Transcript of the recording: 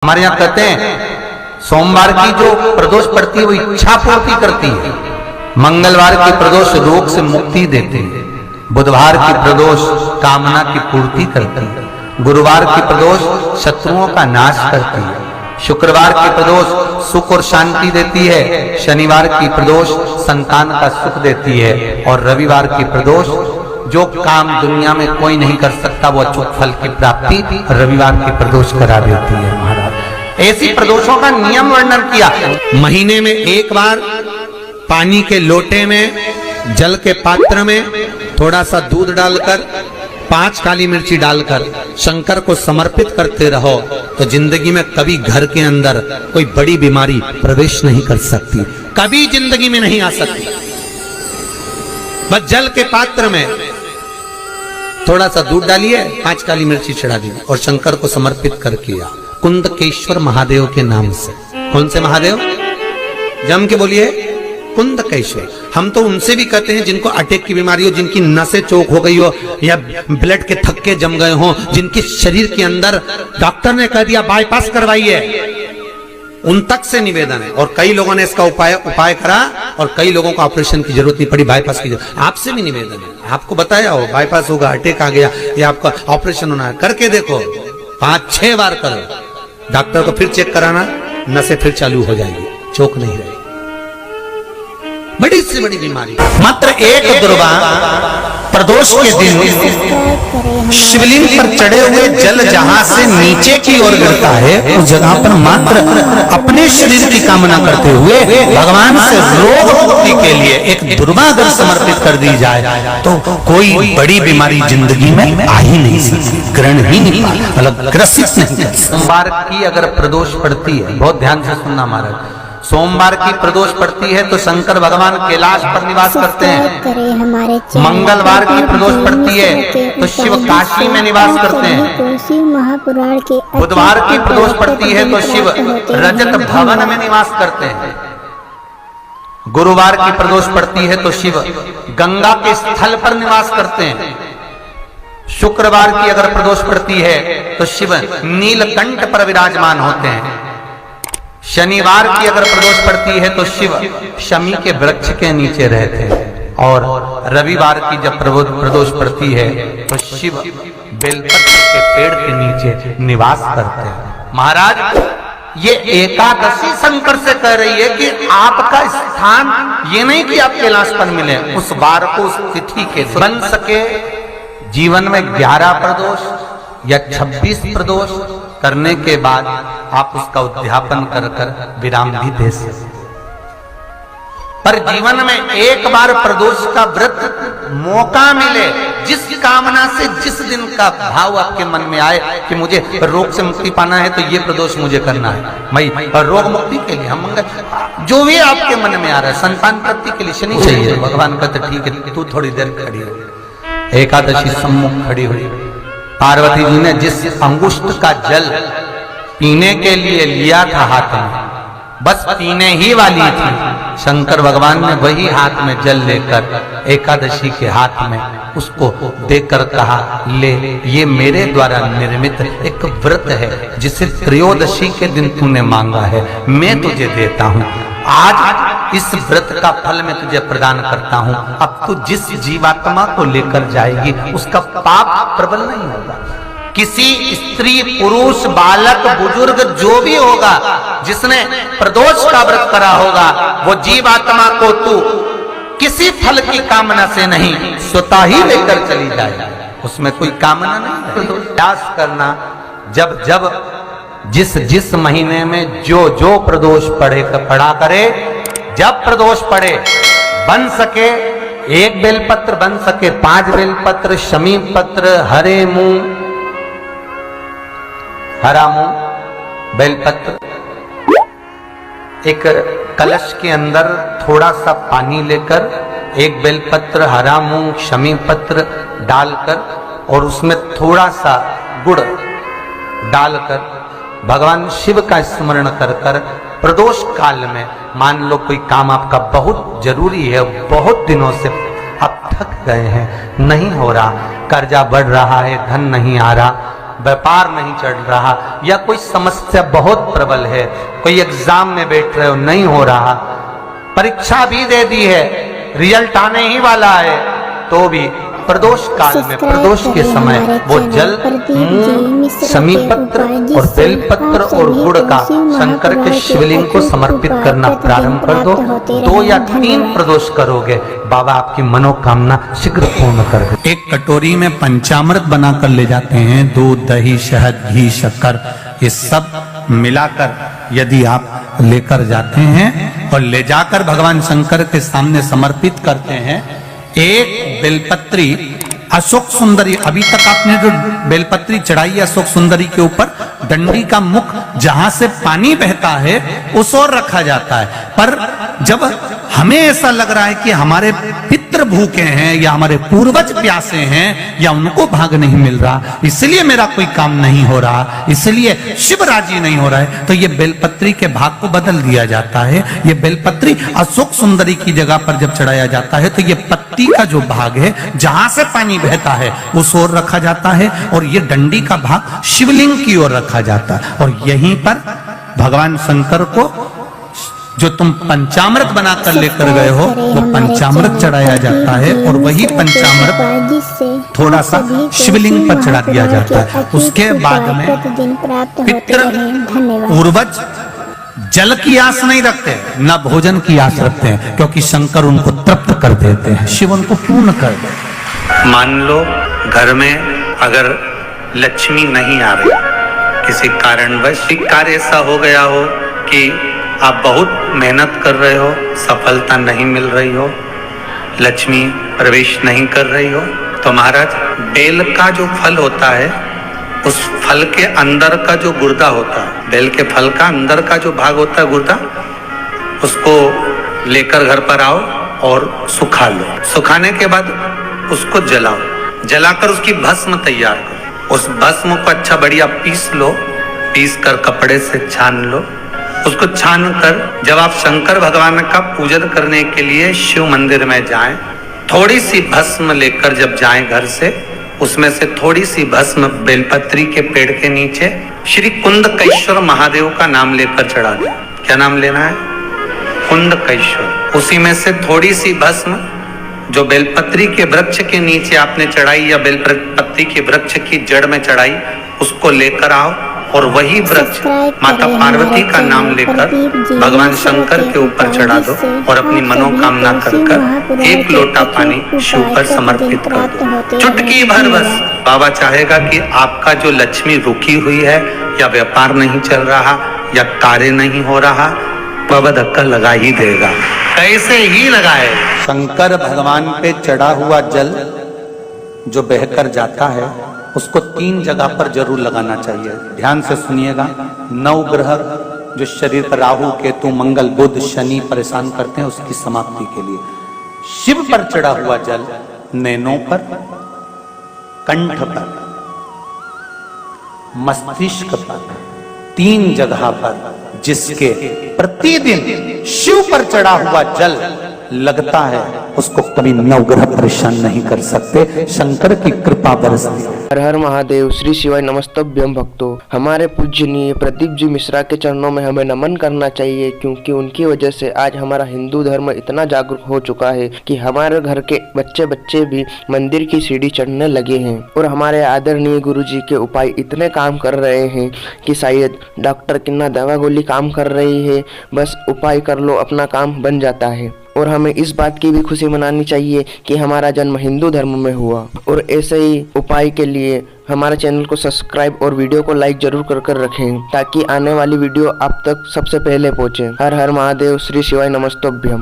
हमारे यहाँ कहते हैं सोमवार की जो प्रदोष पड़ती है वो इच्छा पूर्ति करती है, मंगलवार की प्रदोष रोग से मुक्ति देती है, बुधवार की प्रदोष कामना की पूर्ति करती है, गुरुवार की प्रदोष शत्रुओं का नाश करती है, शुक्रवार की प्रदोष सुख और शांति देती है, शनिवार की प्रदोष संतान का सुख देती है, और रविवार की प्रदोष जो काम दुनिया में कोई नहीं कर सकता वो अचूक फल की प्राप्ति रविवार की प्रदोष करा देती है। महाराज ऐसी प्रदोषों का नियम वर्णन किया। महीने में एक बार पानी के लोटे में, जल के पात्र में थोड़ा सा दूध डालकर 5 काली मिर्ची डालकर शंकर को समर्पित करते रहो तो जिंदगी में कभी घर के अंदर कोई बड़ी बीमारी प्रवेश नहीं कर सकती, कभी जिंदगी में नहीं आ सकती। बस जल के पात्र में थोड़ा सा दूध डालिए, 5 काली मिर्ची चढ़ा दी और शंकर को समर्पित कर किया, कुंदकेश्वर महादेव के नाम से। कौन से महादेव? जम के बोलिए, कुंदकेश्वर। हम तो उनसे भी कहते हैं जिनको अटैक की बीमारी हो, जिनकी नसें चौक हो गई हो या ब्लड के थक्के जम गए हो, जिनके शरीर के अंदर डॉक्टर ने कह दिया बाईपास करवाइए, उन तक से निवेदन है। और कई लोगों ने इसका उपाय करा और कई लोगों को ऑपरेशन की जरूरत नहीं पड़ी, बाईपास की जरूरत। आपसे भी निवेदन है, आपको बताया हो बाईपास होगा, अटैक आ गया या आपका ऑपरेशन होना है, करके देखो, 5-6 बार करो, डॉक्टर को फिर चेक कराना, नसें फिर चालू हो जाएगी, चौक नहीं रहेगी। बड़ी से बड़ी बीमारी। मात्र एक दुर्वा प्रदोष के दिन शिवलिंग पर चढ़े हुए जल जहां से नीचे की ओर गिरता है उस जगह पर मात्र अपने शरीर की कामना करते हुए भगवान से रोग मुक्ति के लिए एक दुर्वा अगर समर्पित कर दी जाए तो कोई बड़ी बीमारी जिंदगी में आ ही नहीं सकती, ग्रहण ही नहीं पाती, मतलब ग्रसित नहीं कर। सोमवार की अगर प्रदोष पड़ती है, बहुत ध्यान से सुनना महाराज, सोमवार की प्रदोष पड़ती है तो शंकर भगवान कैलाश पर निवास करते हैं। मंगलवार की प्रदोष पड़ती है तो शिव काशी में निवास करते हैं। बुधवार की प्रदोष पड़ती है तो शिव रजत भवन में निवास करते हैं। गुरुवार की प्रदोष पड़ती है तो शिव गंगा के स्थल पर निवास करते हैं। शुक्रवार की अगर प्रदोष पड़ती है तो शिव नीलकंठ पर विराजमान होते हैं। शनिवार की अगर प्रदोष पड़ती है तो शिव शमी के वृक्ष के नीचे रहते हैं। और रविवार की जब प्रदोष पड़ती है तो शिव बेलपत्र के पेड़ के नीचे निवास करते हैं। महाराज ये एकादशी शंकर से कह रही है कि आपका स्थान ये नहीं कि आप कैलाश पर मिले, उस वार को उस तिथि के बन सके जीवन में 11 प्रदोष या 26 प्रदोष करने के बाद आप उसका उद्यापन कर कर विराम भी दे सकते। पर जीवन में एक बार प्रदोष का व्रत मौका मिले, जिस कामना से जिस दिन का भाव आपके मन में आए कि मुझे रोग से मुक्ति पाना है तो ये प्रदोष मुझे करना है, मैं रोग मुक्ति के लिए हम जो भी आपके मन में आ रहा है, संतान प्राप्ति के लिए शनि चाहिए, भगवान कहते ठीक है तू थोड़ी देर खड़ी हो। एकादशी सम्मुख खड़ी हुई, पार्वती जी ने जिस अंगुष्ठ का जल पीने के लिए लिया था हाथ में, बस पीने ही वाली थी, शंकर भगवान ने वही हाथ में जल लेकर एकादशी के हाथ में उसको देकर कहा ले, ये मेरे द्वारा निर्मित एक व्रत है जिसे त्रयोदशी के दिन तूने मांगा है, मैं तुझे देता हूँ। आज इस व्रत का फल मैं तुझे प्रदान करता हूँ। अब तू जिस जीवात्मा को लेकर जाएगी उसका पाप प्रबल नहीं होगा। किसी स्त्री पुरुष बालक बुजुर्ग जो भी होगा जिसने प्रदोष का व्रत करा होगा वो जीवात्मा को तू किसी फल की कामना से नहीं स्वतः ही लेकर चली जाए, उसमें कोई कामना नहीं। प्रयास करना जब जब जिस महीने में जो प्रदोष पड़ा करे, जब प्रदोष पड़े बन सके 1 बेलपत्र, बन सके 5 बेलपत्र, शमी पत्र, हरा मूंग बेलपत्र, एक कलश के अंदर थोड़ा सा पानी लेकर 1 बेलपत्र, हरा मूंग, शमी पत्र डालकर और उसमें थोड़ा सा गुड़ डालकर भगवान शिव का स्मरण कर कर प्रदोष काल में, मान लो कोई काम आपका बहुत जरूरी है, बहुत दिनों से आप थक गए हैं, नहीं हो रहा, कर्जा बढ़ रहा है, धन नहीं आ रहा, व्यापार नहीं चढ़ रहा, या कोई समस्या बहुत प्रबल है, कोई एग्जाम में बैठ रहे हो नहीं हो रहा, परीक्षा भी दे दी है, रिजल्ट आने ही वाला है, तो भी प्रदोष काल में, प्रदोष के समय वो जल मूंग, समीपत्र और बेलपत्र और गुड़ का शंकर के शिवलिंग को समर्पित करना प्रारंभ कर दो। 2 या 3 प्रदोष करोगे, बाबा आपकी मनोकामना शीघ्र पूर्ण कर दे। एक कटोरी में पंचामृत बनाकर ले जाते हैं, दूध, दही, शहद, घी, शक्कर, ये सब मिलाकर यदि आप लेकर जाते हैं और ले जाकर भगवान शंकर के सामने समर्पित करते हैं, एक बेलपत्री अशोक सुंदरी, अभी तक आपने जो बेलपत्री चढ़ाई है अशोक सुंदरी के ऊपर, डंडी का मुख जहां से पानी बहता है उस ओर रखा जाता है। पर जब हमें ऐसा लग रहा है कि हमारे पितृ भूखे हैं या हमारे पूर्वज प्यासे हैं या उनको भाग नहीं मिल रहा, इसलिए मेरा कोई काम नहीं हो रहा, इसलिए शिव राजी नहीं हो रहा है, तो ये बेलपत्री के भाग को बदल दिया जाता है। ये बेलपत्री अशोक सुंदरी की जगह पर जब चढ़ाया जाता है तो ये पत्ती का जो भाग है जहां से पानी बहता है उस ओर रखा जाता है, और ये डंडी का भाग शिवलिंग की ओर रखा जाता है। और यहीं पर भगवान शंकर को जो तुम पंचामृत बनाकर लेकर गए हो वो पंचामृत चढ़ाया जाता है, और वही पंचामृत थोड़ा सा शिवलिंग पर चढ़ा दिया जाता है। उसके बाद में पितृ पूर्वज जल की आस नहीं रखते, न भोजन की आस रखते हैं, क्योंकि शंकर उनको तृप्त कर देते हैं, शिव उनको पूर्ण कर देते हैं। मान लो घर में अगर लक्ष्मी नहीं आ रही, किसी कारणवश कार्य ऐसा हो गया हो कि आप बहुत मेहनत कर रहे हो, सफलता नहीं मिल रही हो, लक्ष्मी प्रवेश नहीं कर रही हो, तो महाराज बेल का जो फल होता है उस फल के अंदर का जो गुर्दा होता है, बेल के फल का अंदर का जो भाग होता है गुर्दा, उसको लेकर घर पर आओ और सुखा लो। सुखाने के बाद उसको जलाओ, जलाकर उसकी भस्म तैयार करो। उस भस्म को अच्छा बढ़िया पीस लो, पीस कर कपड़े से छान लो। उसको छान कर जब आप शंकर भगवान का पूजन करने के लिए शिव मंदिर में जाएं, थोड़ी सी भस्म लेकर जब जाएं घर से, उसमें से थोड़ी सी भस्म बेलपत्री के पेड़ के नीचे श्री कुंदकेश्वर महादेव का नाम लेकर चढ़ा दें। क्या नाम लेना है? कुंदकेश्वर। उसी में से थोड़ी सी भस्म जो बेलपत्री के वृक्ष के नीचे आपने चढ़ाई या बेलपत्री के वृक्ष की जड़ में चढ़ाई, उसको लेकर आओ और वही वृक्ष माता पार्वती का नाम लेकर भगवान शंकर के ऊपर चढ़ा दो और अपनी मनोकामना कर एक लोटा पानी शिव पर समर्पित कर दो। चुटकी भर बस। बाबा चाहेगा कि आपका जो लक्ष्मी रुकी हुई है या व्यापार नहीं चल रहा या कार्य नहीं हो रहा, बाबा धक्का लगा ही देगा। कैसे ही लगाए? शंकर भगवान पे चढ़ा हुआ जल जो बहकर जाता है उसको 3 जगह पर जरूर लगाना चाहिए। ध्यान से सुनिएगा। 9 ग्रह जो शरीर पर राहु, केतु, मंगल, बुध, शनि परेशान करते हैं, उसकी समाप्ति के लिए शिव पर चढ़ा हुआ जल नैनों पर, कंठ पर, मस्तिष्क पर, 3 जगह पर जिसके प्रतिदिन शिव पर चढ़ा हुआ जल लगता है उसको कभी 9 ग्रह परेशान नहीं कर सकते। शंकर की कृपा बरसती है। हर हर महादेव। श्री शिवाय नमस्तभ्यम भक्तों। हमारे पूजनीय प्रदीप जी मिश्रा के चरणों में हमें नमन करना चाहिए, क्योंकि उनकी वजह से आज हमारा हिंदू धर्म इतना जागरूक हो चुका है कि हमारे घर के बच्चे भी मंदिर की सीढ़ी चढ़ने लगे हैं। और हमारे आदरणीय गुरु जी के उपाय इतने काम कर रहे हैं कि शायद डॉक्टर की ना दवा गोली काम कर रही है, बस उपाय कर लो अपना काम बन जाता है। और हमें इस बात की भी खुशी मनानी चाहिए कि हमारा जन्म हिंदू धर्म में हुआ। और ऐसे ही उपाय के लिए हमारे चैनल को सब्सक्राइब और वीडियो को लाइक जरूर कर रखें, ताकि आने वाली वीडियो आप तक सबसे पहले पहुंचे। हर हर महादेव। श्री शिवाय नमस्तभ्यम।